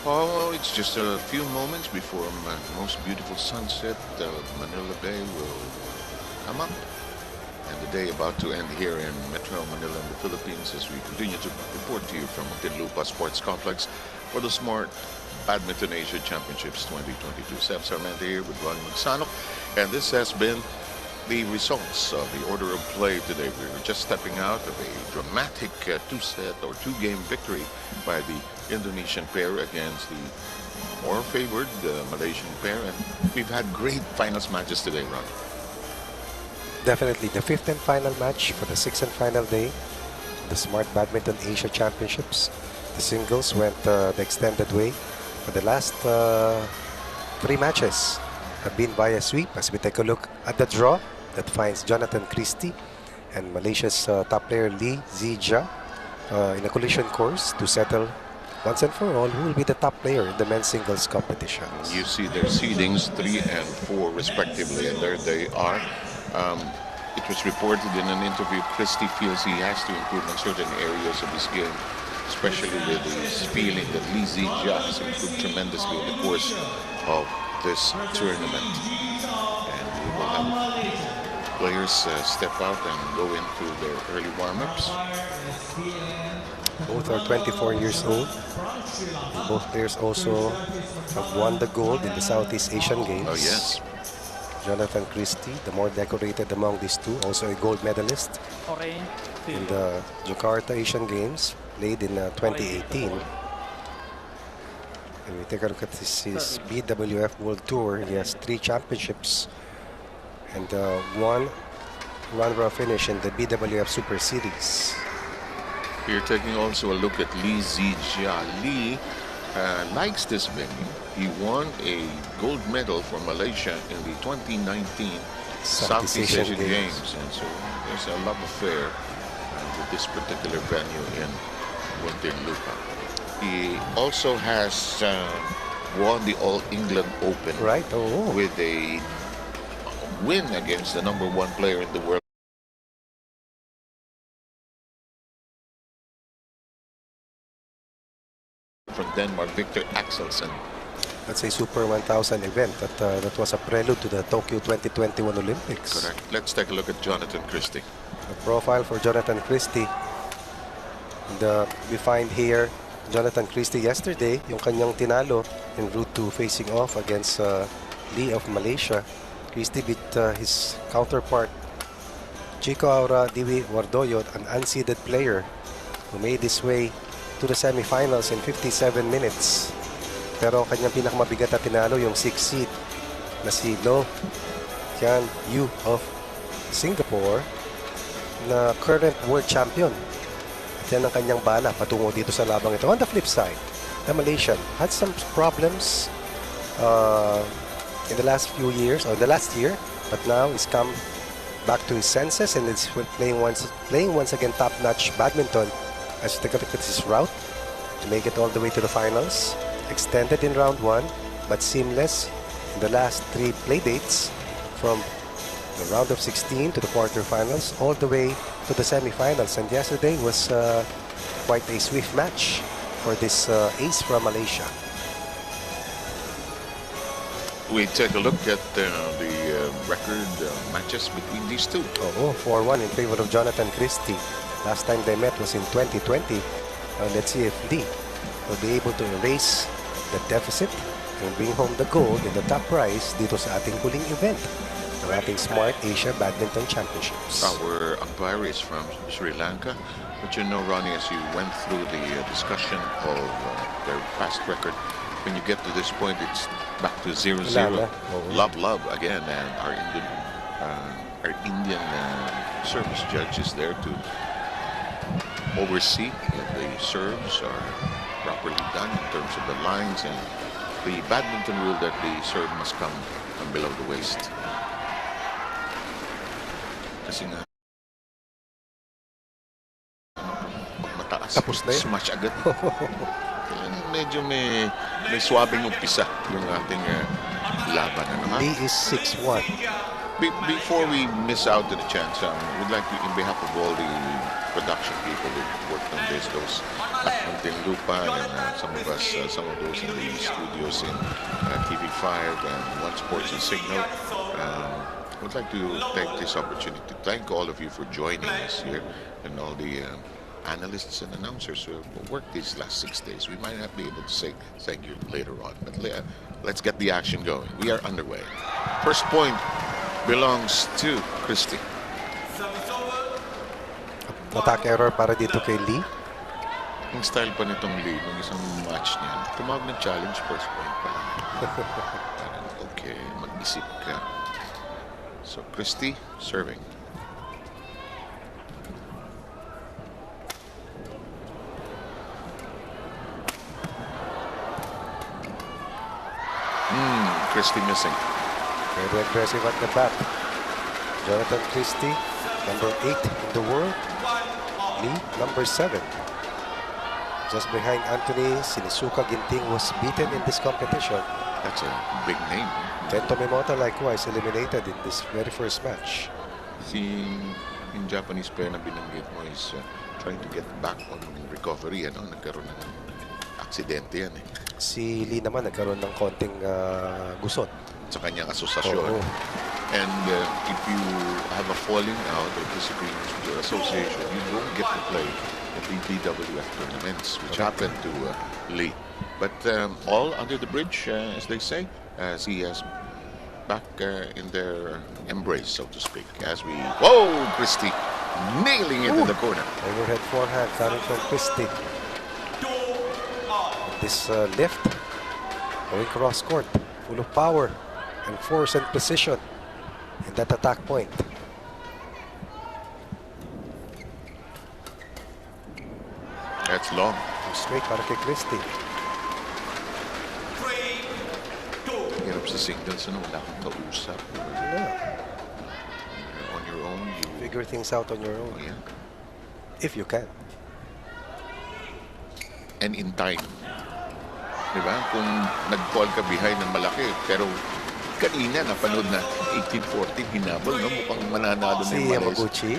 Oh, it's just a few moments before my most beautiful sunset. Manila Bay will come up, and the day about to end here in Metro Manila in the Philippines as we continue to report to you from Muntinlupa Sports Complex for the Smart Badminton Asia Championships 2022. Seb Sarmente here with Ronnie Magsanok, and this has been the results of the order of play today. We were just stepping out of a dramatic two-set or two-game victory by the Indonesian pair against the more favored Malaysian pair, and we've had great finals matches today, Ron. Definitely the fifth and final match for the sixth and final day, the Smart Badminton Asia Championships. The singles went the extended way, but the last three matches have been via sweep. As we take a look at the draw that finds Jonathan Christie and Malaysia's top player Lee Zijia in a collision course to settle once and for all who will be the top player in the men's singles competitions. You see their seedings 3 and 4 respectively, and there they are. It was reported in an interview Christie feels he has to improve in certain areas of his game, especially with his feeling that Lee Zijia has improved tremendously in the course of this tournament. And we will have players step out and go into their early warm-ups. Both are 24 years old. And both players also have won the gold in the Southeast Asian Games. Oh, yes. Jonathan Christie, the more decorated among these two, also a gold medalist in the Jakarta Asian Games, played in 2018. And we take a look at his BWF World Tour. He has 3 championships and one runner-up finish in the BWF Super Series. We're taking also a look at Lee Zijia. Lee likes this venue. He won a gold medal for Malaysia in the 2019 Southeast Asian Games. And so there's a love affair with this particular venue in Muntinlupa. He also has won the All England Open with a win against the #1 player in the world from Denmark, Victor Axelsen. That's a Super 1000 event that was a prelude to the Tokyo 2021 Olympics. Correct. Let's take a look at Jonathan Christie. The profile for Jonathan Christie. And, we find here Jonathan Christie yesterday, yung kanyang tinalo en route to facing off against Lee of Malaysia. Christie beat his counterpart Chico Aura Diwi Wardoyo, an unseeded player who made his way to the semifinals in 57 minutes. Pero kanyang pinakamabigat na tinalo yung 6th seed na si Lo Kian Yu of Singapore na current world champion. At yan ang kanyang bala patungo dito sa labang ito. On the flip side, the Malaysian had some problems in the last few years, or the last year, but now he's come back to his senses and is playing once again top-notch badminton. As you take a look at his route to make it all the way to the finals. Extended in round 1, but seamless in the last 3 play dates from the round of 16 to the quarterfinals, all the way to the semifinals. And yesterday was quite a swift match for this ace from Malaysia. We take a look at the record matches between these two. 4-1 in favor of Jonathan Christie. Last time they met was in 2020. Let's see if Lee will be able to erase the deficit and bring home the gold in the top prize dito sa ating huling event ng ating Smart Asia Badminton Championships. Our umpire is from Sri Lanka. But you know, Ronnie, as you went through the discussion of their past record, when you get to this point, it's back to 0-0. Love again, and our Indian service judge is there to oversee if the serves are properly done in terms of the lines and the badminton rule that the serve must come from below the waist. Kasi nga mataas, tapos na yun. smash agad. Medyo may swabing umpisa yung ating laban. Lee is 6-1. Before we miss out on the chance, we'd like to, in behalf of all the production people who worked on this, those in Lupa, and some of us, some of those in the studios in TV5 and One Sports and Signal. Would like to take this opportunity to thank all of you for joining us here, and all the analysts and announcers who have worked these last 6 days. We might not be able to say thank you later on, but let's get the action going. We are underway. First point belongs to Christie. Attack error para dito kay Lee. Ang style pa nitong Lee, nung isang match niya, tumawag ng challenge, first point pa lang. Okay, mag-isip ka. So, Christie, serving. Christie missing. Very aggressive at the bat. Jonathan Christie, number 8 in the world. Lee, number 7. Just behind Anthony Sinisuka Ginting was beaten in this competition. That's a big name. Kento Mimota likewise eliminated in this very first match. Yung Japanese player na binanggit mo is trying to get back on recovery. Nagkaroon ng aksidente yan eh. Si Lee naman nagkaroon ng konting gusot sa kanyang asosasyon. And if you have a falling out or disagreements with your association, you don't get to play at the DWF tournaments, which happened to Lee. But all under the bridge, as they say, as he has back in their embrace, so to speak. As we, whoa, Christie nailing it in the corner. Overhead forehand coming from Christie. This lift going cross court, full of power and force and precision in that attack point. That's long. Straight para kay Christie. Hirap sa singles, wala kang kausap. Yeah. You're on your own. You Figure things out on your own. Oh, yeah. If you can. And in time. Diba? Kung nag-fall ka behind ng malaki, pero kanina napanood na 18-14 hinabol, no? Mukhang mananalo na Si yung Yamaguchi.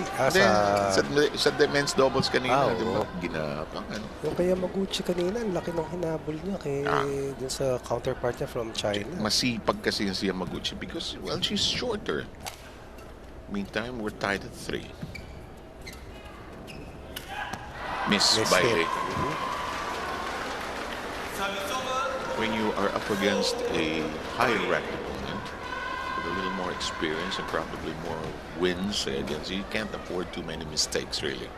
Sa men's doubles kanina, diba? Oo. Ginapang Yung kay Yamaguchi kanina, ang laki ng hinabol niya kay dun sa counterpart niya from China. Masipag kasi si Yamaguchi because, well, she's shorter. Meantime, we're tied at 3. Miss by hit. Lee. When you are up against a higher ranked opponent with a little more experience and probably more wins against you, can't afford too many mistakes, really.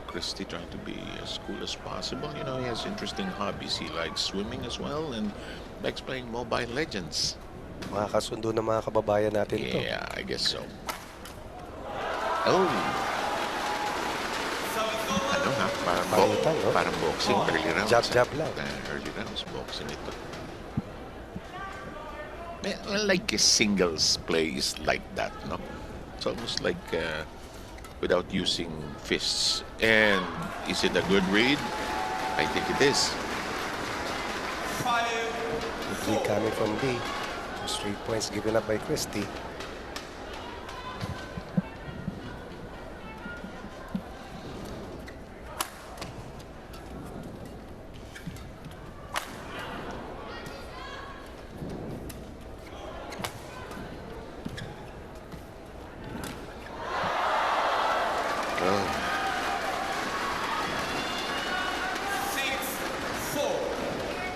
Christie trying to be as cool as possible. You know, he has interesting hobbies. He likes swimming as well and likes playing Mobile Legends. Makakasundo ng mga kababayan natin to. Yeah, I guess so. Oh. Ano ha? Parang boxing. Early rounds. Jab lang. Early rounds, boxing ito. Like a singles play is like that, no? It's almost like without using fists. And is it a good read? I think it is. Good lead coming from Lee. 2 straight points given up by Christie.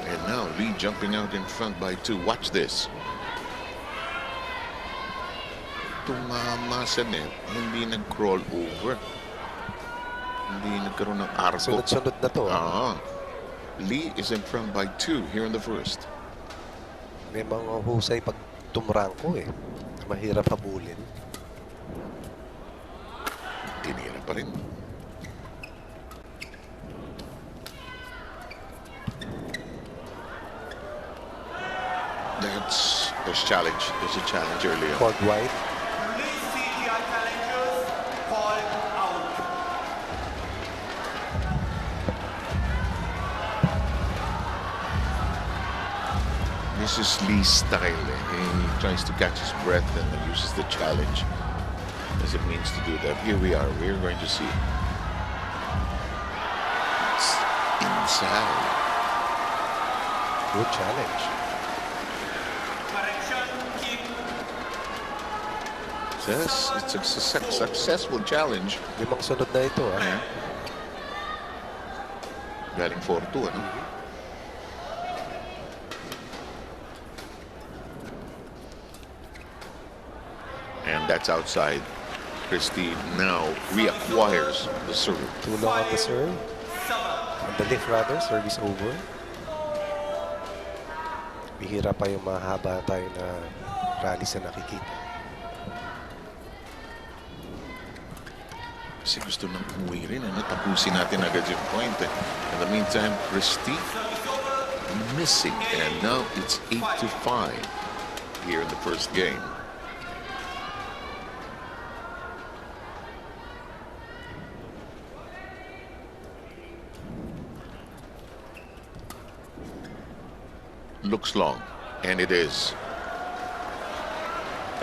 And now Lee jumping out in front by 2. Watch this. Tumama sa net, hindi nag-crawl over. Hindi nagkaroon ng arco. Sunod-sunod na to. Lee is in front by 2 here in the first. May mga husay pag tumrangko eh. Mahirap habulin. Tinira pa rin. There's challenge. There's a challenge earlier. Called wide. This is Lee's style. He tries to catch his breath and uses the challenge as it means to do that. Here we are. We're going to see Sal. Good challenge. Yes, it's a successful challenge. 5 sunod na ito. Yeah. Galing 4-2, ano? And that's outside. Christie now reacquires the serve. Too long on the serve. On the lift rather, service over. Bihira pa yung mahaba tayo na rally sa nakikita. Kasi gusto nang umuwi rin, ano? Tapusin natin agad yung point. In the meantime, Christie missing. And now it's 8-5 here in the first game. Looks long, and it is.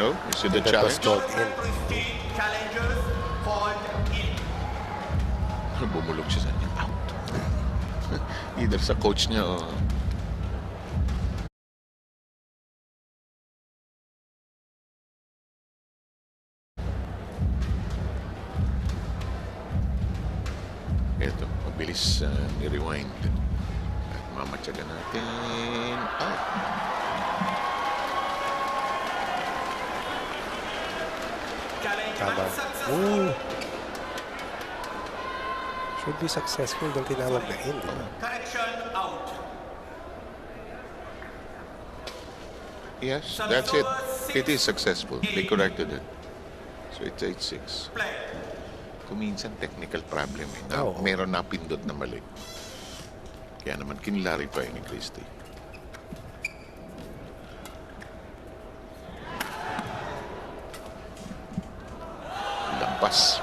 Oh, you see the That was challenge? called in. Bumulog siya sa kanya. Out. Either sa coach niya o... Ito, mabilis ni-rewind. At mamatyagan natin. Out. Tama. Ooh. Should be successful ng tinawag na in. Correction out. Yes, that's it. It is successful. They corrected it. So it's 8-6. Kung minsan technical problem eh. Na, Oo. meron na pindot na mali. Kaya naman kinlarify ni Christie. Lampas.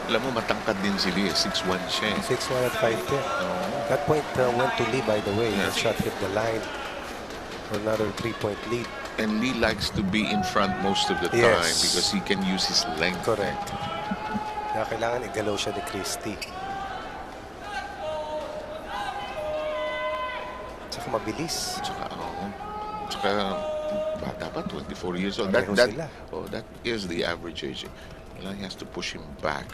Alam mo, matangkad din si Lee. 6'1 siya eh. 6-1 at 5-10. That point went to Lee, by the way. The shot hit the line for another 3-point lead. And Lee likes to be in front most of the Yes. time because he can use his length. Correct. Kaya kailangan igalaw siya ni Christie. Tsaka mabilis. Tsaka bata pa, 24 years old. Pareho sila. That is the average age. Well, he has to push him back.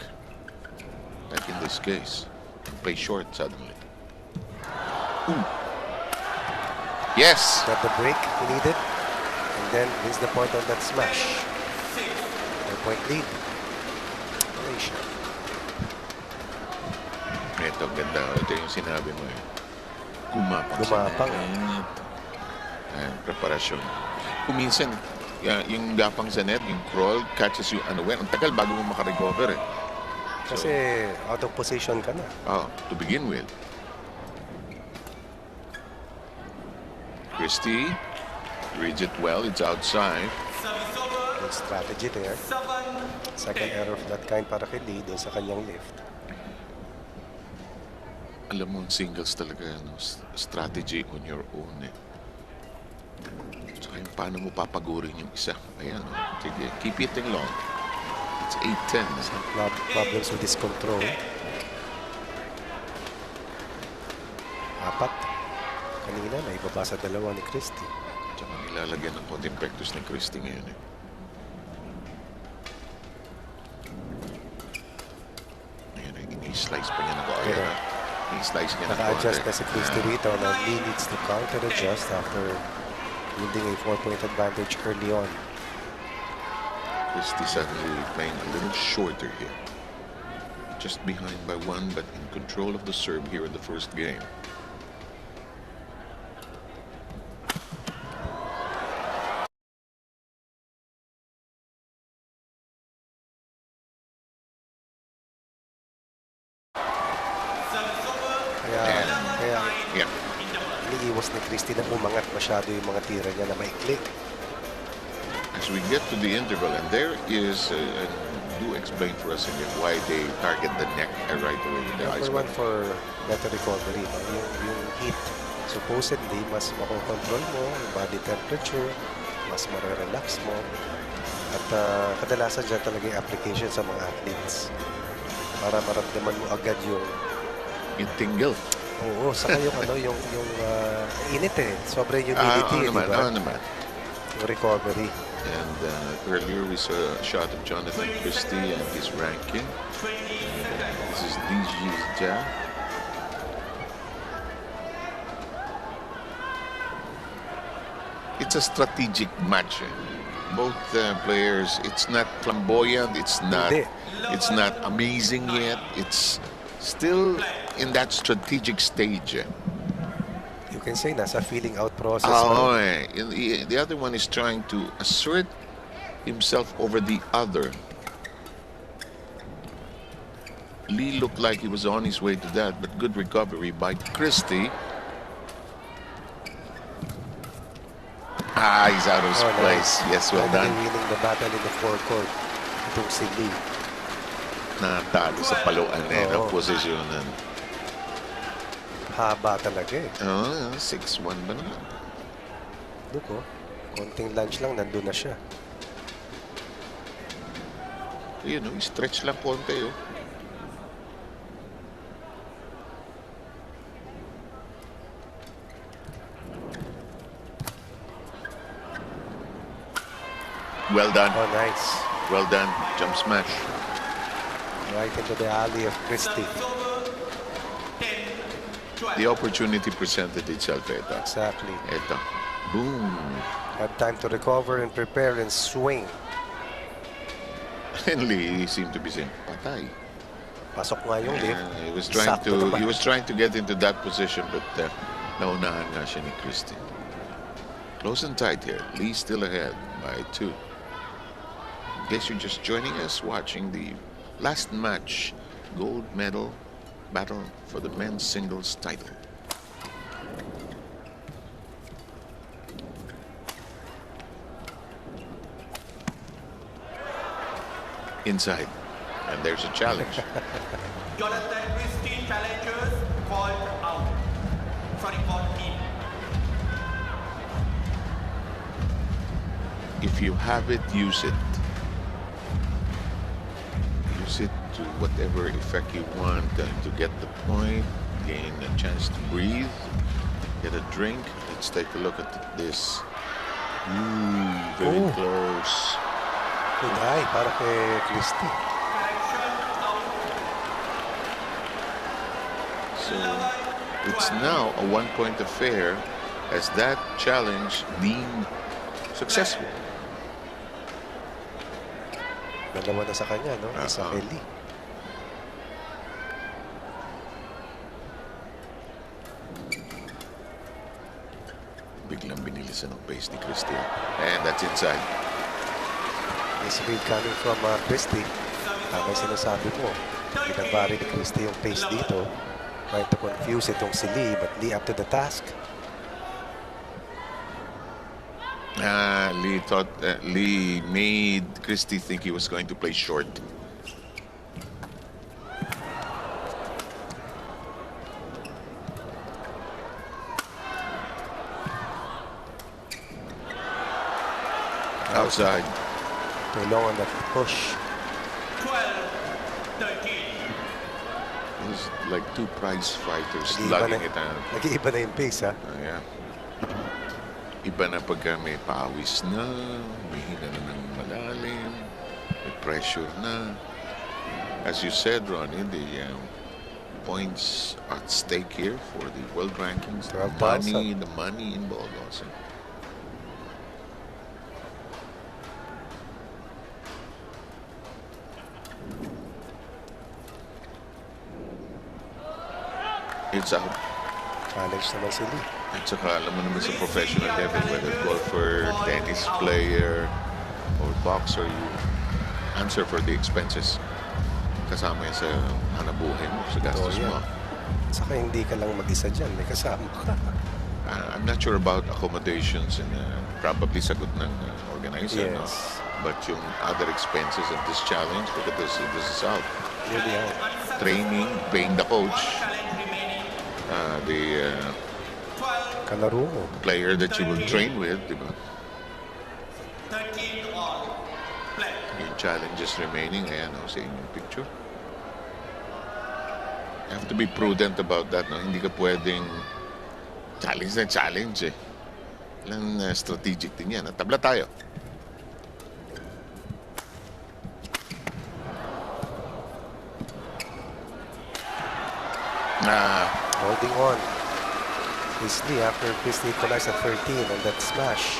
Like in this case. Play short suddenly. Ooh. Yes! Got the break he needed. And then missed the point on that smash. 4-point lead. Malaysia. Ito, ganda. Ito yung sinabi mo eh. Gumapang. Gumapang. Ayan, preparasyon. Kung minsan, yung gapang sa net, yung crawl, catches you unaware. Ang tagal bago mo makarecover eh. Kasi out of position ka na. To begin with. Christie reads it well. It's outside. Good strategy there. Second error of that kind para kay Lee dun sa kanyang lift. Alam mo, singles talaga, no? Strategy on your own eh. Saka yung paano mo papagurin yung isa. Ayan, no? Sige, keep hitting long. It's 8-10. Some problems with his control. 4. Kanina, naibaba sa 2 ni Christie. Tsaka nilalagyan ng konting practice ni Christie ngayon eh. Ayan, ini-slice pa niya ng kaya. I-slice niya ng Naka-adjust konti. na si Christie rito na Lee needs to counter-adjust after building a 4-point advantage early on. Christie suddenly playing a little shorter here. Just behind by 1, but in control of the serve here in the first game. Kaya Yeah. iniiwas ni Christie na umangat masyado yung mga tira niya na maikli. As we get to the interval, and there is, do explain for us again why they target the neck right away with the ice. Number 1 for better recovery. No? Yung heat. Supposedly, mas makokontrol mo yung body temperature, mas marerelax mo. At kadalasan dyan talaga yung application sa mga athletes. Para maramdaman mo agad yung Yung tingle. Oo, saka yung ano, yung init eh. Sobra yung humidity, di naman, ba? naman. Yung recovery. And earlier we saw a shot of Jonathan Christie and his ranking. This is DJ J. It's a strategic match. Both players, it's not flamboyant, it's not amazing yet. It's still in that strategic stage. You can say nasa feeling out process. The other one is trying to assert himself over the other. Lee looked like he was on his way to that, but good recovery by Christie. He's out of his place. Nice. Yes, well done. Winning the battle in the forecourt. Itong si Lee. Natalo sa paluan ng posisyonan. Haba talaga eh. 6-1 ba naman? Look konting lunch lang, nandun na siya. Yun stretch lang konti Well done. Oh, nice. Well done. Jump smash. Right into the alley of Christie. The opportunity presented itself. Exactly. Boom. Had time to recover and prepare and swing. And Lee seemed to be saying, patay. Pasok nga yung Lee. He was trying to get into that position, but naunahan nga siya ni Christie. Close and tight here. Lee still ahead by 2. In case you're just joining us, watching the last match, gold medal battle for the men's singles title. Inside, and there's a challenge. Jonathan Christie challengers called out. Sorry, called in. If you have it, use it. Use it to whatever effect you want, to get the point, gain a chance to breathe, get a drink. Let's take a look at this. Very close. Good eye para kay Christie. So it's now a 1-point affair as that challenge deemed successful. Dalawa na sa kanya, no? Isa kay Lee. Biglang binilisan ng pace ni Christie. And that's inside. This read coming from Christie. Tama yung sinasabi mo. Pinabari ni Christie yung pace dito. Trying to confuse itong si Lee, but Lee up to the task. Lee made Christie think he was going to play short. Outside. Too long on that push. 12-13. It's like two prize fighters slugging it out. Nag-iiba na yung pace, ha? Yeah. Iba na pagka may pawis na, may hina na ng malalim, may pressure na. As you said, Ronnie, the points at stake here for the world rankings, the money involved also. It's out. Challenge naman si Lee. At saka alam mo naman sa professional level, whether golfer, tennis player, or boxer, you answer for the expenses. Kasama yan sa hanabuhay mo, sa gastos mo. Saka hindi ka lang mag-isa dyan, may kasama ka. I'm not sure about accommodations and probably sagot ng organizer. Yes. No? But yung other expenses of this challenge, look at this is out. Really out. Training, paying the coach, the kalaro mo. player that you will train with, di ba? 13 all. Play. Yung challenges remaining, ayan o, sa inyong picture. You have to be prudent about that. No? Hindi ka pwedeng challenge na challenge eh. Ilang strategic din yan. Tabla tayo. Holding on. Christie after Christie equalized at 13 on that smash.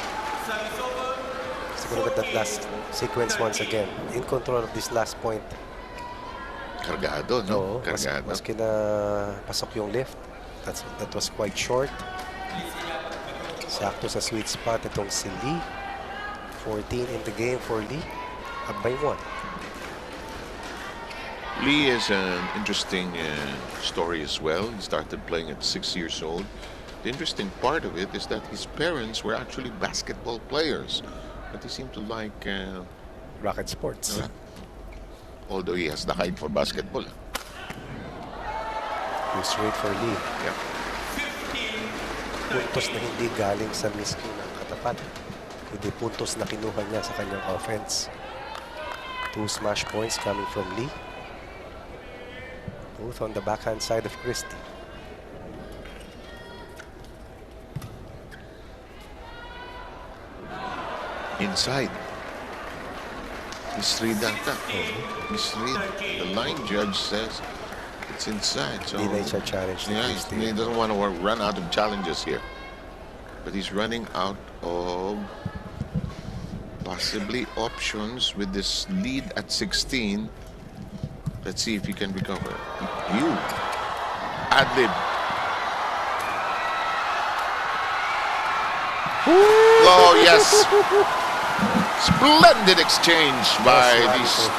Let's look at that last sequence once again. In control of this last point. Kargado, no? Oo, Kargado. maski na pasok yung lift. That was quite short. Sakto sa sweet spot itong si Lee. 14 in the game for Lee. Up by 1. Lee is an interesting story as well. He started playing at 6 years old. The interesting part of it is that his parents were actually basketball players, but he seemed to like Rocket sports. Although he has the height for basketball. Too straight for Lee. Yeah. Puntos na hindi galing sa mismo ng katapat. Hindi puntos na kinuha niya sa kanyang offense. 2 smash points coming from Lee. Both on the backhand side of Christie. Inside. Misread ata. Misread. The line judge says it's inside. So Hindi na challenge ni yeah, Christie. he doesn't want to run out of challenges here. But he's running out of possibly options with this lead at 16. Let's see if he can recover. You. Ad-lib. Oh, yes. Splendid exchange by these.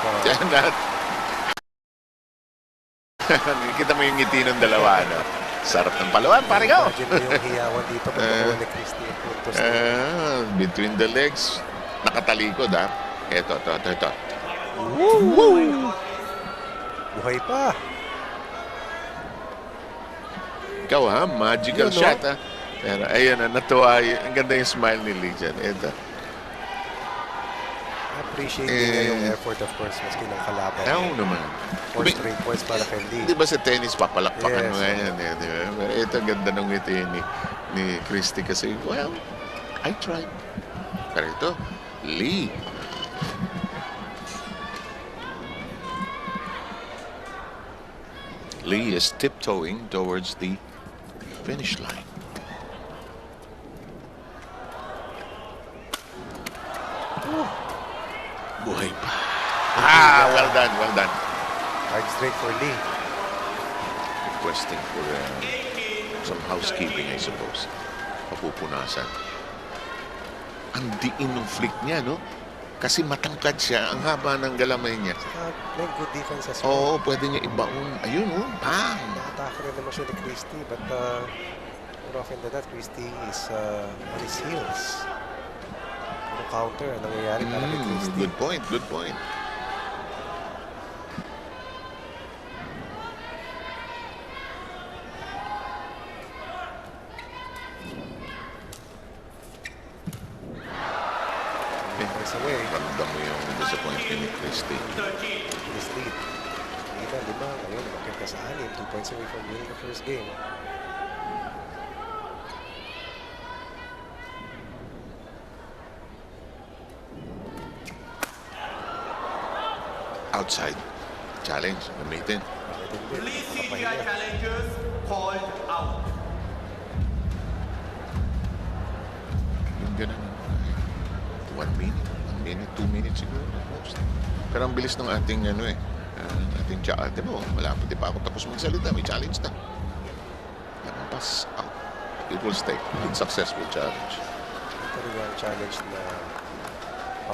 Kita mo yung ngiti ng dalawa, no? Sarap ng palawan, pare ko. Imagine mo yung hiyawan dito pag nakuha ni Christie yung puntos. Between the legs. Nakatalikod, ha? Ito. Buhay pa. Ikaw, ha? Magical Yun, no? shot, ha? Pero, ayun, natuwa. Ang ganda yung smile ni Lee dyan. Ito. Appreciate niya yung effort, of course, maski ng kalaban. Oo naman. 4 straight points para kay Lee. Di ba sa tennis, papalakpakan mo Yes, yan, eh, di ba? Pero ito, ganda ng ngiti ni Christie kasi, well, I tried. Pero ito, Lee. Lee is tiptoeing towards the finish line. Buhay pa. Well done, well done. 5 straight for Lee. Requesting for some housekeeping, I suppose. Papupunasan. Ang diin ng flick niya, no? Kasi matangkad siya. Ang haba ng galamay niya. May good defense as well. Oo, pwede niya ibaon. Ayun, oh. Bang! Nakatake rin naman siya ni Christie, but more often than that, Christie is on his heels. Ano counter ang nangyayari para kay Christie? Good point, good point. Away. Ramdam mo yung disappointment ni Christie. Christie. Lima. Ngayon, bakit ka sa 6. 2 points away from winning the first game. Outside. Challenge. Gamitin. Christie J challengers called out. Yung ganun. 1 minute. 2 minutes siguro at most. Pero ang bilis ng ating ating ate mo, malapit pa ako tapos magsalita, may challenge na. Pass out. It will stay. It's successful challenge. Ito rin ang challenge na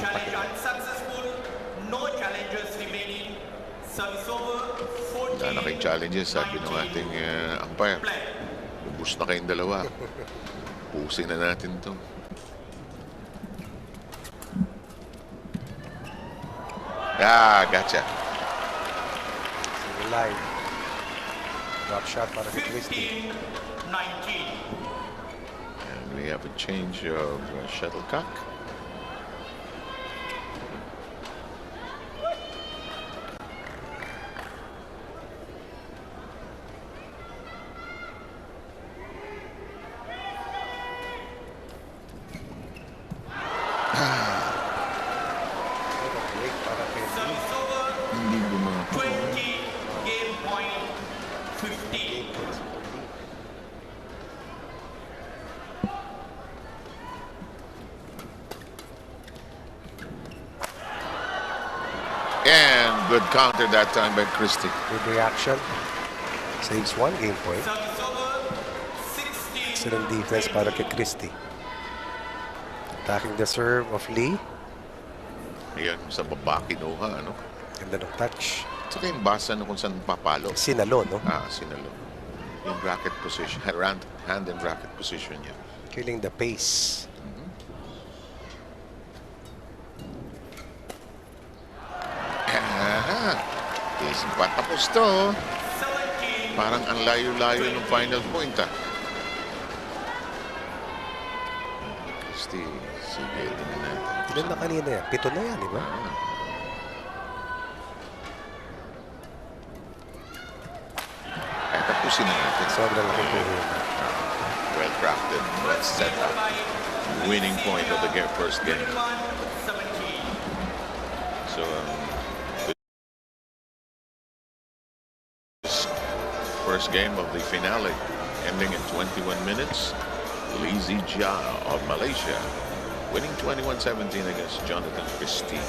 Challenge unsuccessful. No challenges remaining. Service over. 14. Wala na kayong challenges, sabi ng ating umpire. Ubus na kayong dalawa. Pusin na natin to. Gotcha. Single line. Drop shot para kay Christie. 15-19. And we have a change of shuttlecock. good counter that time by Christie. Good reaction. Saves one game point. Service over 16. Excellent defense para kay Christie. Attacking the serve of Lee. Ayan, sa baba kinuha, ano? Ganda ng touch. Saka yung basa na kung saan papalo. Sinalo, no? Sinalo. Yung racket position, hand and racket position niya. Killing the pace. Isang patapos to. 17. Parang ang layo-layo ng final point, Christie, sige, tingnan natin. Ilan na kanina yan? 7 na yan, di ba? Tapusin na natin. Sobrang laki po yun. Well crafted, well set up. Winning point of the first game. 17. So, this first game of the finale ending in 21 minutes. Christie J of Malaysia winning 21-17 against Jonathan Christie.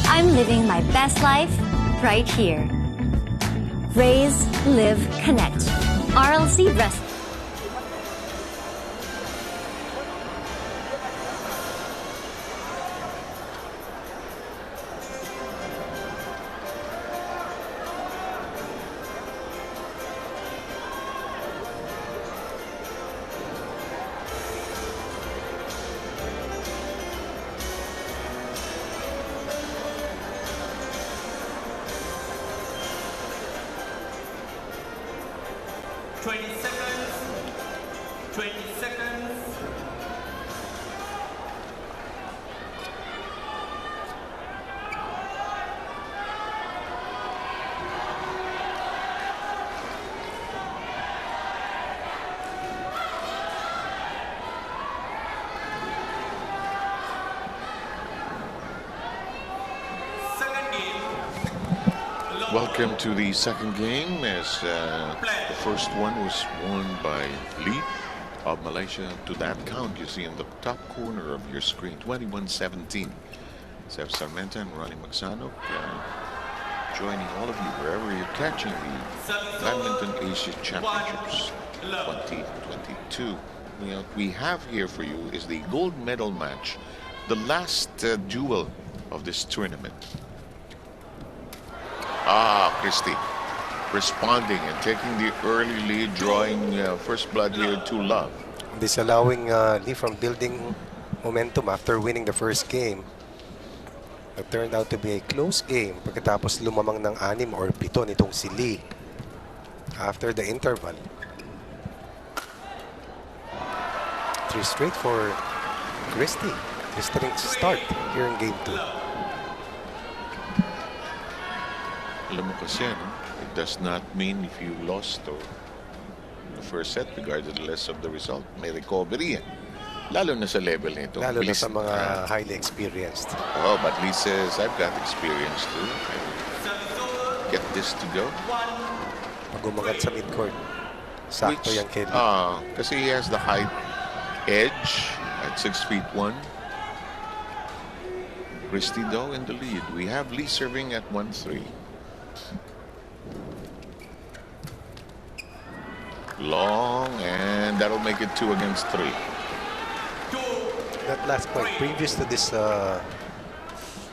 I'm living my best life right here. Raise, Live, Connect. RLC Breast. Seconds. 20 seconds. Second game. Welcome to the second game, as the first one was won by Lee of Malaysia. To that count, you see in the top corner of your screen, 21-17. Sef Sarmenta and Ronnie Magsanok joining all of you wherever you're catching the Badminton Asia Championships 2022. What we have here for you is the gold medal match, the last duel of this tournament. Christie responding and taking the early lead, drawing first blood here to love. Disallowing Lee from building momentum after winning the first game. It turned out to be a close game pagkatapos lumamang ng 6 or 7 nitong si Lee after the interval. 3 straight for Christie. Interesting start here in game 2. Alam mo kasi, no? It does not mean if you lost or the first set, regardless of the result, may recovery. Lalo na sa level nito. Lalo na sa mga highly experienced. Oh, but Lee says, I've got experience too. I will get this to go. Pag umangat sa midcourt, sakto yan kay Lee. Kasi he has the height edge at 6'1". Christie, though, in the lead. We have Lee serving at 1-3. Long, and that'll make it 2 against 3. That last point, previous to this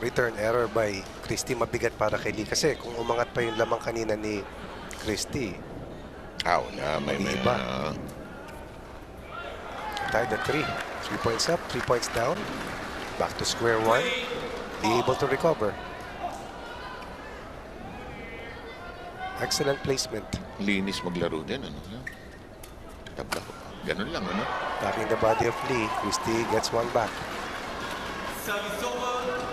return error by Christie, mabigat para kay Lee. Kasi kung umangat pa yung lamang kanina ni Christie, may iba. Tied at 3. 3 points up, 3 points down. Back to square one. Be able to recover. Excellent placement. Linis maglaro din, ano? Tabla ko. Ganun lang, ano? Backing the body of Lee. Christie gets one back. Service over.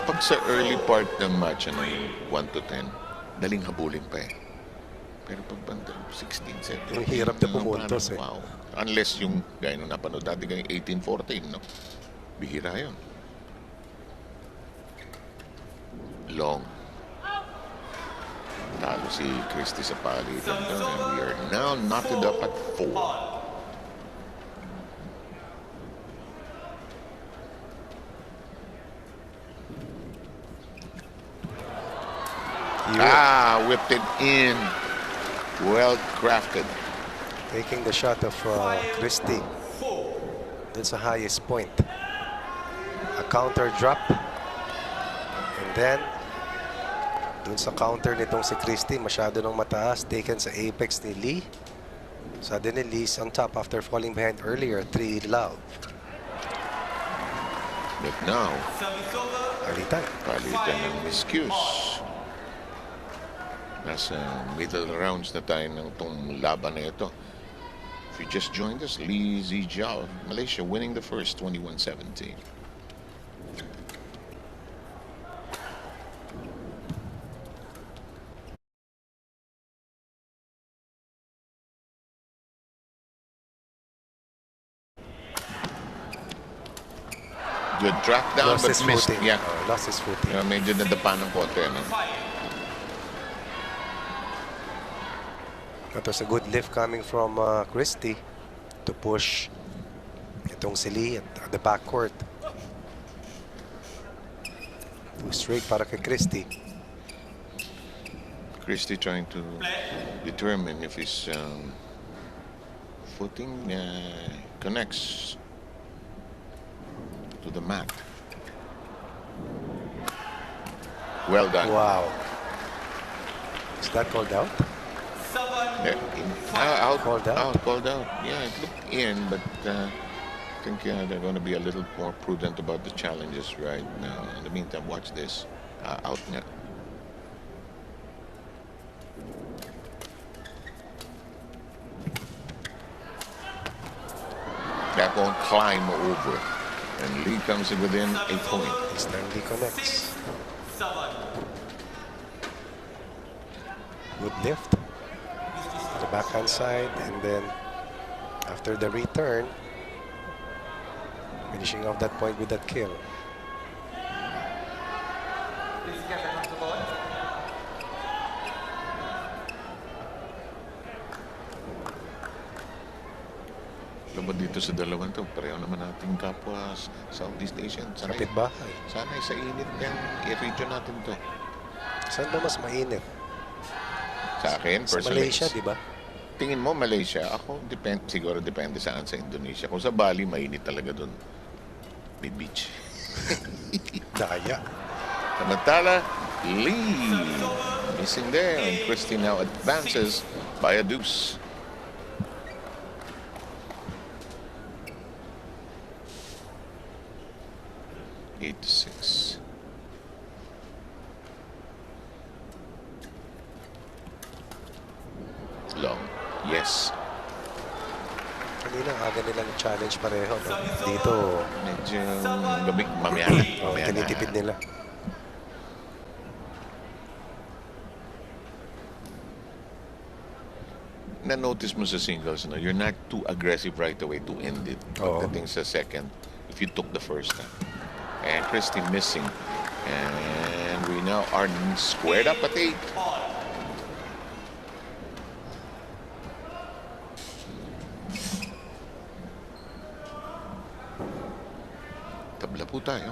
Pag sa early part ng match, ano, yung 1 to 10, daling habulin pa eh. Pero pag banda 16, 17, Ang hirap na pumuntos eh. Wow. Unless yung, gaya nung napanood dati kayong 18-14, no? Bihira yun. Long. Talo si Christie sa palitan. And we are now knotted up at 4. Whipped it in. Well crafted. Taking the shot of Christie. That's the highest point. A counter drop. And then, dun sa counter nitong si Christie, masyado nang mataas. Taken sa apex ni Lee. Suddenly, Lee's on top after falling behind earlier. 3-love. But now, Palitan. palitan ng excuse. Nasa middle rounds na tayo ng itong laban na ito. If you just joined us, Lee Zijiao, Malaysia winning the first 21-17. Good track down, Lost but his missed. footing. Yeah. Lost his footing. Medyo nadapa ng konti. No? That was a good lift coming from Christie to push itong si Lee at the backcourt. 2 straight para kay Christie. Christie trying to determine if his footing connects to the mat. Well done. Wow. Is that called out? Out. Called out. Out. Called out. Yeah, it looked in, but I think they're going to be a little more prudent about the challenges right now. In the meantime, watch this. Out net. That won't climb over. And Lee comes in within a point. This time Lee connects. Good lift. The backhand side, and then after the return, finishing off that point with that kill. Please get back on the board. Lumad dito sa dalawang to, pareho naman nating kapwa Southeast Asian. Kapit bahay. Sanay sa init ng i-region natin to. Saan ba mas mainit? Sa akin, Sa personally. Malaysia, di ba? Tingin mo Malaysia? Ako, siguro depende saan sa Indonesia. Kung sa Bali, mainit talaga dun. May beach. Daya. Samantala, Lee missing there. And Christie now advances by a deuce. Eight to 6. Long. Yes. Kanina, aga nilang challenge pareho. No? Dito, Medyo mamaya na. Mamaya na. tinitipid nila. Na-notice mo sa singles, no? You're not too aggressive right away to end it. Oo. Pagdating sa second, if you took the first time. And Christie missing. And we now are squared up at 8. Tabla po tayo.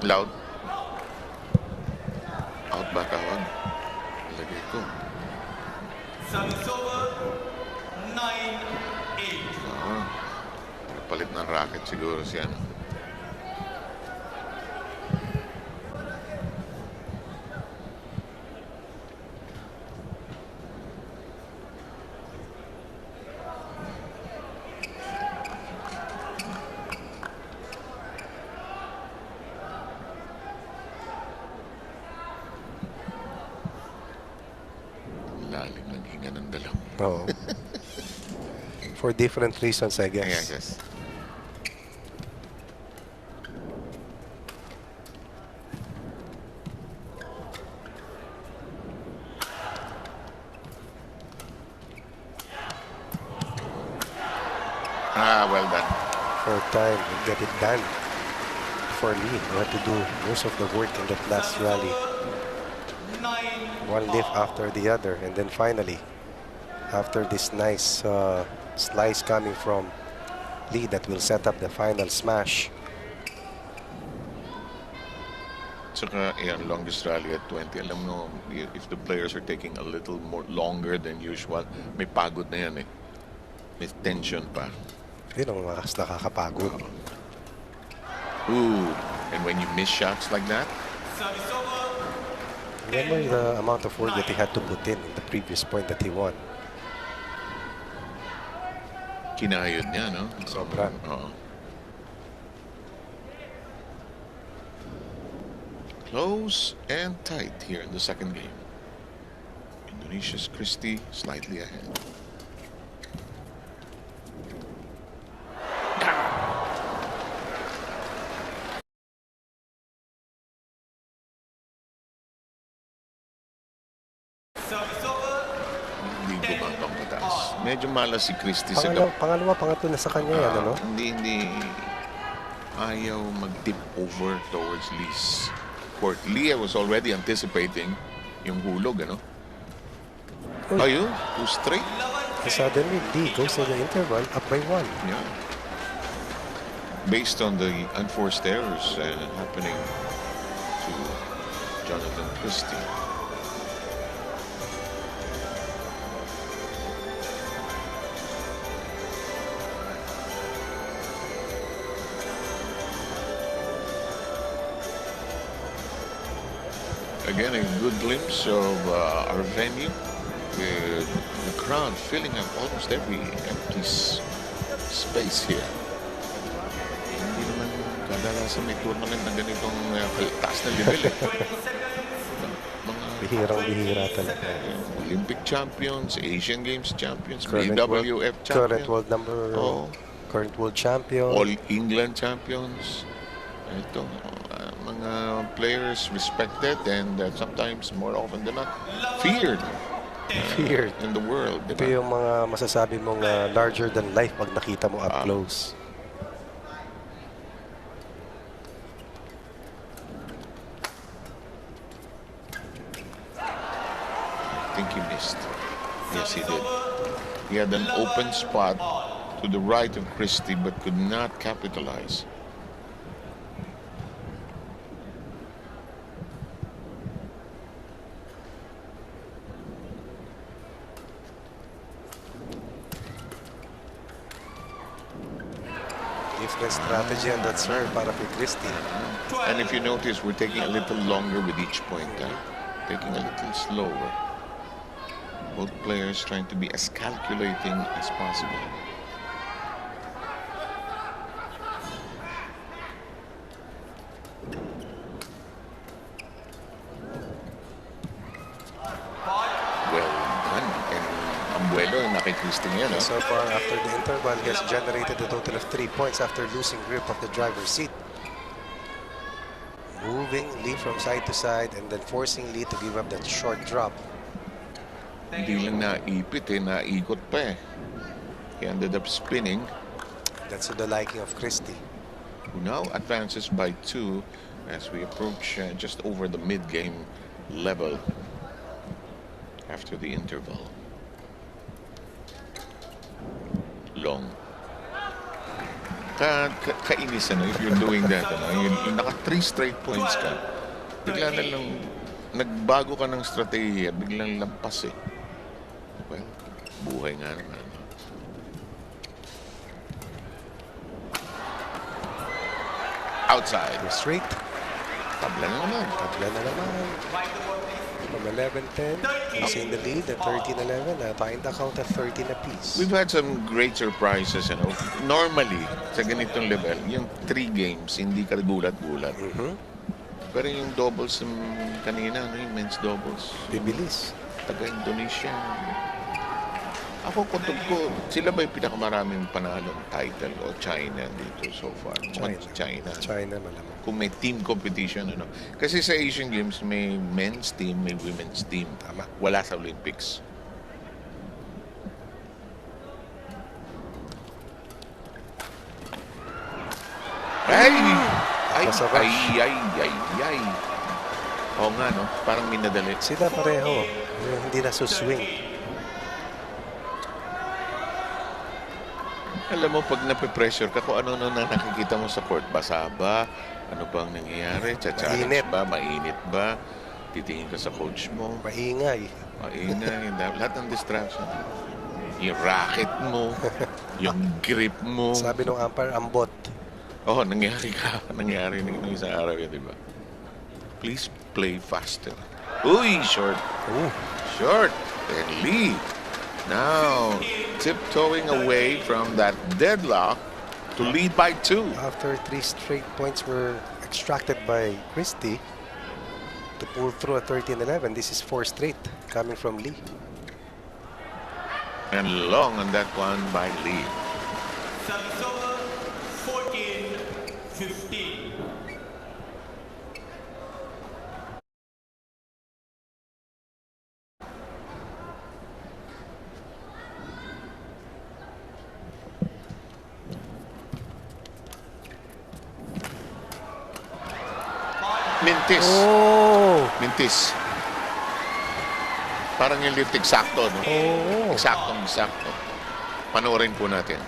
Loud. Out ba tawag? Lagay ko. Service over. 9-8. Palit ng racket siguro siya. Lalim ng hinga ng dalawa. Oo. For different reasons, I guess. Yes, yes. Well done. For time, we get it done. For Lee, who had to do most of the work in that last rally. One lift after the other, and then finally, after this nice slice coming from Lee, that will set up the final smash. Saka, yan, longest rally at 20. Alam mo, if the players are taking a little more longer than usual, may pagod na yan eh. May tension pa. Yun ang mas nakakapagod. Ooh, and when you miss shots like that, Remember the amount of work that he had to put in the previous point that he won. kinayod niya, no? Sobra. Oo. Close and tight here in the second game. Indonesia's Christie slightly ahead. Hindi bumabang mataas. Medyo malas si Christie sa Pangatlo na sa kanya yan, ano? Hindi ayaw mag-tip over towards Lee's court. Lee was already anticipating yung hulog, ano? Ayun, 2 straight. And suddenly, Lee goes to the interval up by 1. Yeah. Based on the unforced errors happening to Jonathan Christie. Again, a good glimpse of our venue with the crowd filling up almost every empty space here. Hindi naman kadalasan may tournament na ganitong taas na level. Bihirang-bihira talaga. Olympic champions, Asian Games champions, Current BWF champions. Current world champion. All England champions. Ito, mga players respected and sometimes more often than not feared. Feared in the world. Ito yung mga masasabi mong larger than life pag nakita mo up close. I think he missed. Yes, he did. He had an open spot to the right of Christie but could not capitalize. Different strategy on that serve para kay Christie. And if you notice, we're taking a little longer with each point. Taking a little slower. Both players trying to be as calculating as possible. Well done. And ang buwelo na kay Christie ngayon. So far, after the interval, he has generated a total of 3 points after losing grip of the driver's seat. Moving Lee from side to side and then forcing Lee to give up that short drop. Hindi lang naipit naikot pa eh. He ended up spinning. That's to the liking of Christie. Who now advances by 2 as we approach just over the mid-game level after the interval. Long. Kainis if you're doing that. Yung naka 3 straight points ka. Bigla na lang nagbago ka ng strategy at biglang lampas eh. Well, buhay nga naman. Outside. Straight. Tabla na naman. From 11-10, he's in the lead at 13-11. Tying the count at 13 apiece. We've had some great surprises, Normally, sa ganitong level, yung 3 games, hindi ka gulat-gulat. Pero yung doubles kanina, yung men's doubles. Bibilis. taga-Indonesia. Ako, kutub ko, sila ba yung pinakamaraming panalong title o China dito so far? China. China malamang. Kung may team competition, ano. Kasi sa Asian Games, may men's team, may women's team. Tama. Wala sa Olympics. Ay! Ay, Nasa ay, rush. ay. Oo nga, no? Parang minadali. Sila pareho. Yung hindi na suswing. Alam mo, pag nape-pressure ka, kung ano na nakikita mo sa court, basa ba? Ano bang nangyayari? Cha-challenge Mainit. ba? Mainit ba? Titingin ka sa coach mo. Maingay. Maingay. Lahat ng distraction. Yung racket mo. Yung grip mo. Sabi nung umpire, ambot. Oh, nangyari nung isang araw yun, di ba? Please play faster. Uy, short. Ooh. Short. And Lee. Now, tiptoeing away from that deadlock to lead by 2. After 3 straight points were extracted by Christie to pull through a 13-11, this is 4 straight coming from Lee. And long on that one by Lee. Service over, 14-15. Mintis. Oh! Mintis. Parang yung lift eksakto, no? Oh! Eksakto. Panoorin po natin.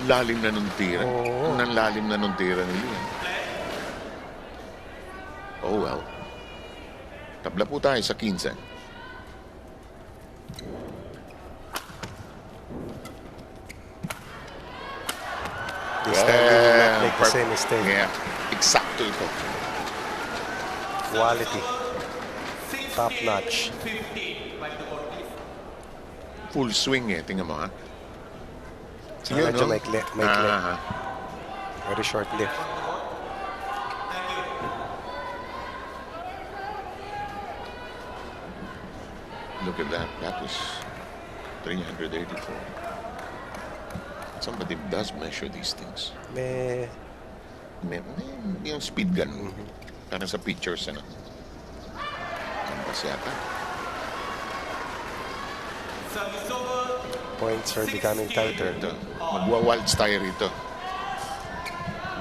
Lalim na nung tira. Oo. Ang lalim na nung tira ni Lee. Oh well. Tabla po tayo sa 15. This time we will not make the same mistake. Yeah. Eksakto ito. Quality. Top notch. 15. By the court, please. Full swing eh. Tingnan mo ha. Sana medyo maikli. Ah, Very short lift. Thank you. look at that. That was 384. Somebody does measure these things. May Yung speed gun. Parang sa pictures, ano. Canvas yata. Service over, points are becoming tighter. Ito. Magwa-waltz tayo rito.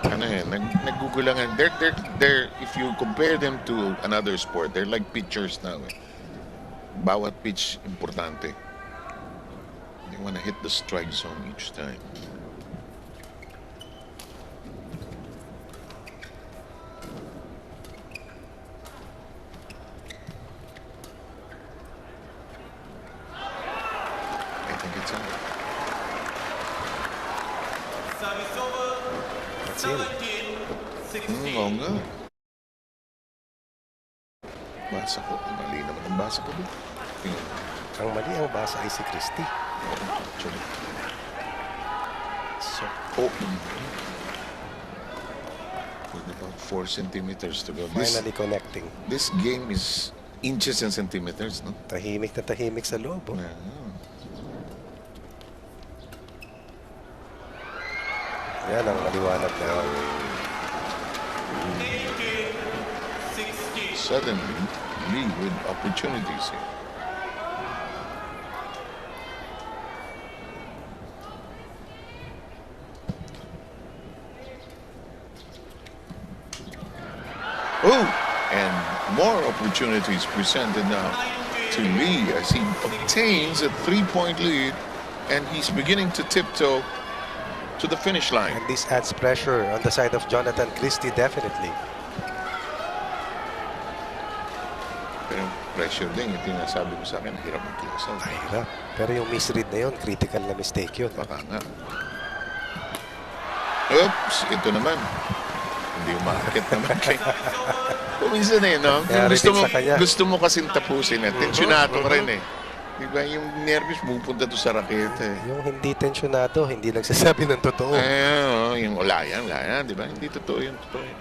Ano eh, naggugulangan. They're, if you compare them to another sport, they're like pitchers now. Eh. Bawat pitch, importante. They want to hit the strike zone each time. I think it's out. service over, That's in. 17-16. Oo nga. Basa ko. Mali naman ang basa ko doon. Tingnan. Ang mali ang basa ay si Christie. Actually. So, Oh. With about 4 centimeters to go. finally connecting. This game is inches and centimeters, no? Tahimik na tahimik sa loob. Oh. Yeah. Yan ang maliwanag na. 18-16. Suddenly, Lee with opportunities here. Oh, and more opportunities presented now to Lee as he obtains a 3-point lead, and he's beginning to tiptoe to the finish line. And this adds pressure on the side of Jonathan Christie, definitely. Pero pressure din, yung tinasabi mo sa akin, hirap mag-close out. Mahirap. Pero yung misread na yun, critical na mistake yun. Baka nga. Oops, ito naman. Hindi umakit naman kay... Kung minsan eh, no? Kaya Gusto mo kasing tapusin eh. Tensionado ka rin eh. Di ba yung nervous pupunta to sa raketa eh. Yung hindi tensyonado, hindi nagsasabi ng totoo. Yung wala yan, di ba? Hindi totoo yun, totoo yun.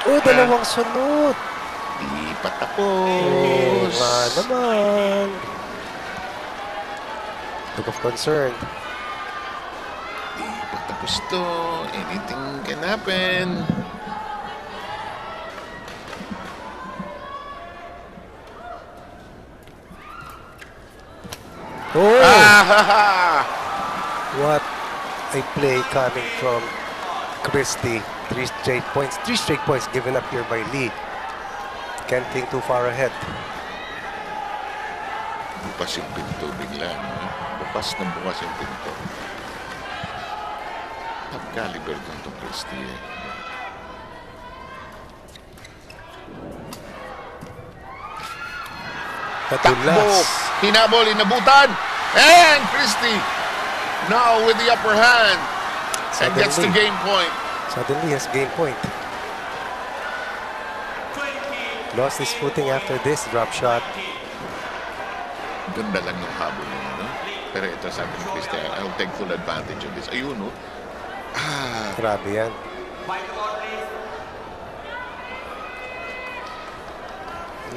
Oh, dalawang sunod. Di pa Oh, tapos. nga naman. Look of concern. Di pa tapos to. Anything can happen. Oh! Ah! What a play coming from Christie. 3 straight points. 3 straight points given up here by Lee. Can't think too far ahead. Bukas yung pinto bigla. No? Bukas na bukas yung pinto. Top caliber itong Christie. Eh. Takbo! Katulas. Hinabol, inabutan! And Christie now with the upper hand. And gets the game point. Suddenly has game point. Lost his footing after this drop shot. Ganda lang yung habol niya, no? Pero ito sa atin, Christie, I'll take full advantage of this. Ayun, no? Ah, Grabe yan. By the board, please.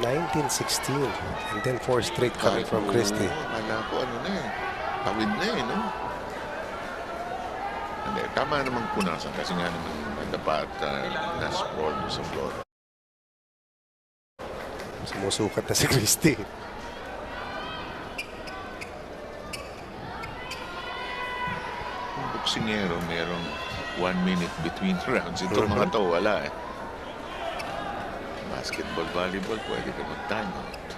19-16. And then 4 straight coming from Christie. Kala ko, ano na eh. Tawid na eh, no? Hindi, tama namang punasan kasi nga naman dapat na-sprawl doon sa floor. Sumusukat na si Christie. Yung boksingero, merong 1 minute between rounds. Ito mga to, wala eh. Basketball, volleyball, pwede ka mag-time out.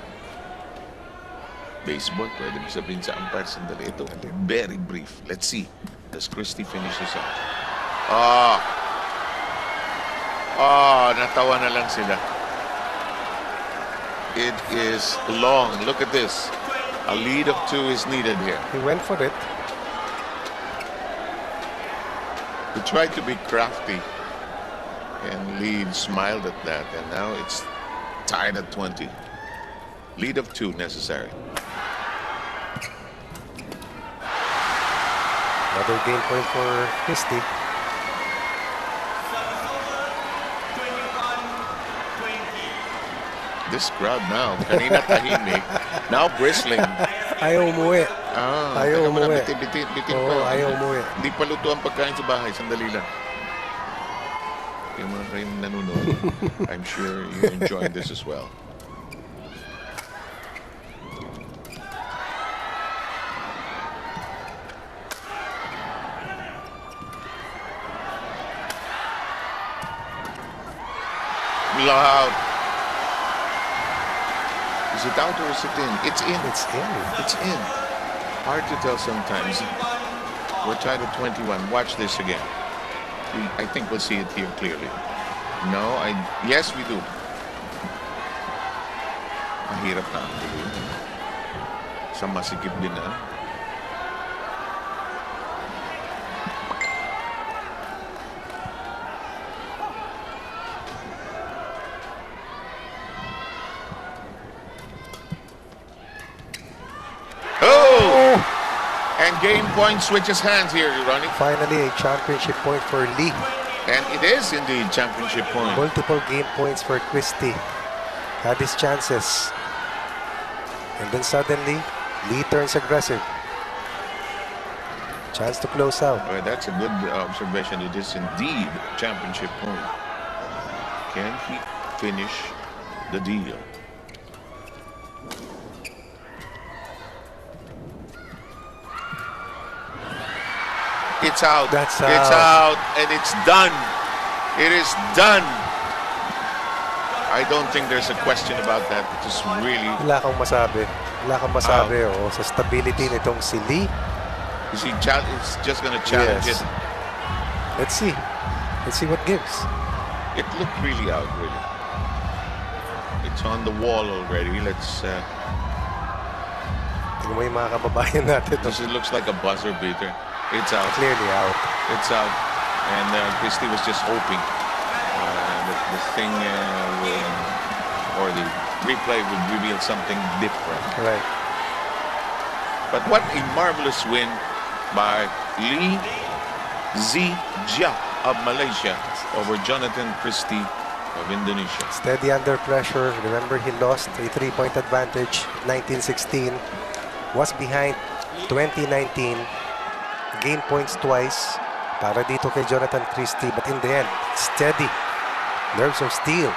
Baseball, pwede mo sabihin sa umpire, sandali. Ito, very brief. Let's see. Does Christie finish this out? Natawa na lang sila. It is long. Look at this. A lead of 2 is needed here. He went for it. He tried to be crafty. And Lee smiled at that. And now it's tied at 20. Lead of 2 necessary. Another game point for Christie. Service over. 21-20. This crowd now, kanina tahimik, now bristling. Ayaw umuwi. Ayaw teka muna, umuwi. bitin Oo, pa. ayaw umuwi. Hindi pa luto ang pagkain sa bahay, sandali lang. Yung mga rin nanonood, I'm sure you're enjoying this as well. Loud. Is it out or is it in? It's in. It's in. It's in. Hard to tell sometimes. We're tied at 21. Watch this again. I think we'll see it here clearly. No, yes, we do. Mahirap na ang dulo. Sa masikip din na. And game point switches hands here, Ronnie. Finally, a championship point for Lee. And it is indeed championship point. Multiple game points for Christie. Had his chances. And then suddenly, Lee turns aggressive. Chance to close out. Well, that's a good observation. It is indeed championship point. Can he finish the deal? It's out. That's It's out. out, and it's done. It is done. I don't think there's a question about that. It's really. Wala kang masabi. Wala kang masabi sa stability nitong si Lee. You see, it's just going to challenge Yes. it. Let's see. Let's see what gives. It looked really out, really. It's on the wall already. Let's. Tingnan mo yung mga kababayan natin. This looks like a buzzer beater. It's out. Clearly out. It's out. And Christie was just hoping the thing or the replay would reveal something different. Right. But what a marvelous win by Lee Zijia of Malaysia over Jonathan Christie of Indonesia. Steady under pressure. Remember, he lost a 3-point advantage 1916. Was behind 2019. Gained points twice para dito kay Jonathan Christie. But in the end, steady. Nerves of steel.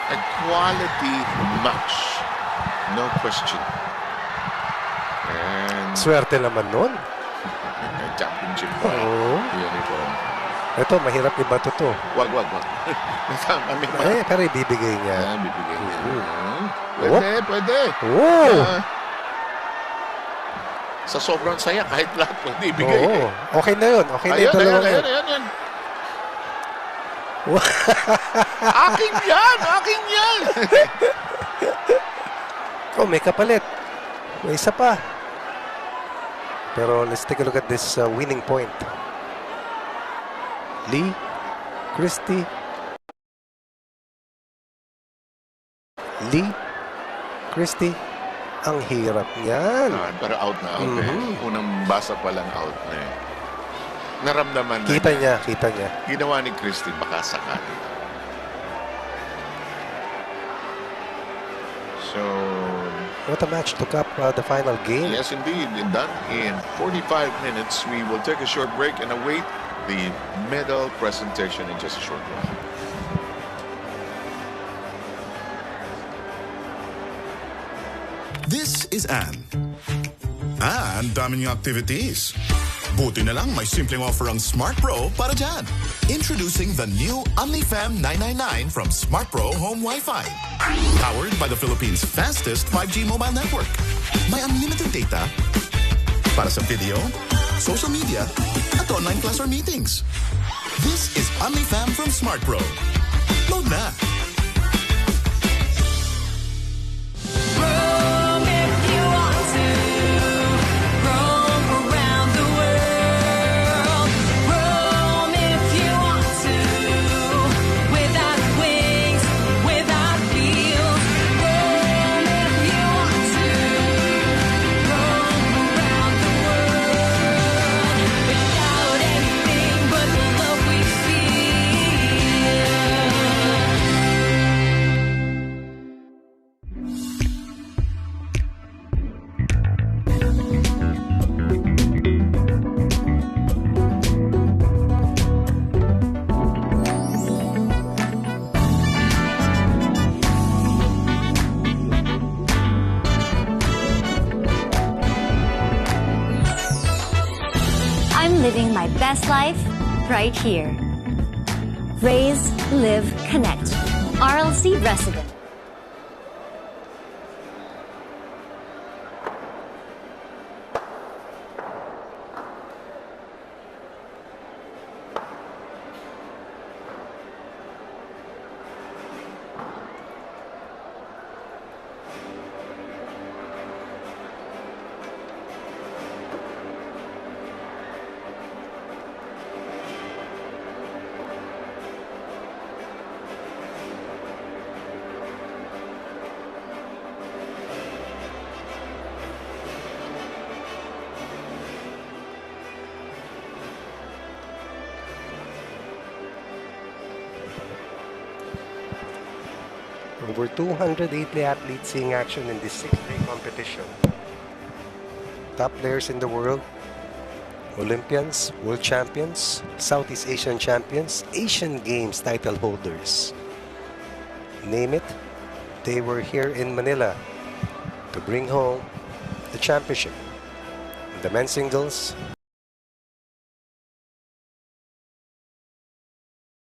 A quality match. No question. And Swerte naman nun. championship pa. Oo. Uniform. Ito, mahirap ibato to. Wag. Pero ibibigay niya. Bibigay niya. Oh. Pwede. Oh! Sa sobrang saya, kahit lahat pwede ibigay. Oo. Okay na yun. Okay na yung dalawang yun. Ayan. Akin yan! Oh, may kapalit. May isa pa. Pero let's take a look at this winning point. Lee, Christie. Lee, Christie. Ang hirap yan. Pero out na out Unang basa pa lang out na eh. Naramdaman na Kita niya. Ginawa ni Christie baka sakali. So, what a match to cap the final game. yes, indeed. Done in 45 minutes. We will take a short break and await the medal presentation in just a short while. This is Anne. Anne, dami niyong activities. Buti na lang may simpleng offer ang Smart Pro para dyan. Introducing the new OnlyFam 999 from Smart Pro Home Wi-Fi. Powered by the Philippines' fastest 5G mobile network. May unlimited data para sa video, social media, at online class or meetings. This is OnlyFam from Smart Pro. Load na! Living my best life right here. Raise, Live, Connect. RLC resident. Over 280 athletes seeing action in this 6-day competition. Top players in the world, Olympians, World Champions, Southeast Asian Champions, Asian Games title holders. Name it, they were here in Manila to bring home the championship. In the men's singles,